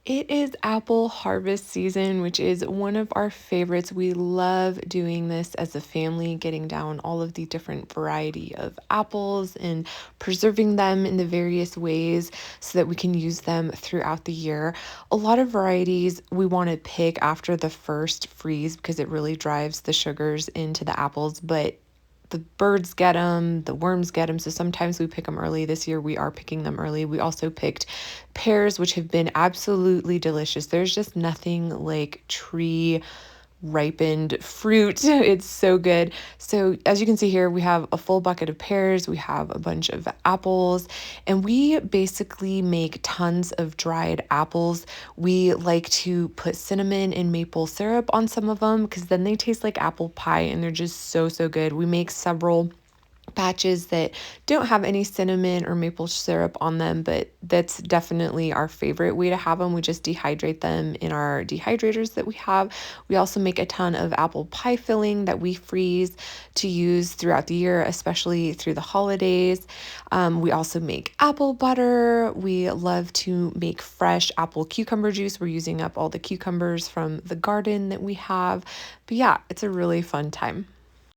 It is apple harvest season, which is one of our favorites. We love doing this as a family, getting down all of the different variety of apples and preserving them in the various ways so that we can use them throughout the year. A lot of varieties we want to pick after the first freeze because it really drives the sugars into the apples, but the birds get them, the worms get them. So sometimes we pick them early. This year we are picking them early. We also picked pears, which have been absolutely delicious. There's just nothing like tree ripened fruit. It's so good. So, as you can see here, we have a full bucket of pears, we have a bunch of apples, and we basically make tons of dried apples. We like to put cinnamon and maple syrup on some of them because then they taste like apple pie and they're just so good. We make several batches that don't have any cinnamon or maple syrup on them, but that's definitely our favorite way to have them. We just dehydrate them in our dehydrators that we have. We also make a ton of apple pie filling that we freeze to use throughout the year, especially through the holidays. We also make apple butter. We love to make fresh apple cucumber juice. We're using up all the cucumbers from the garden that we have. But yeah, it's a really fun time.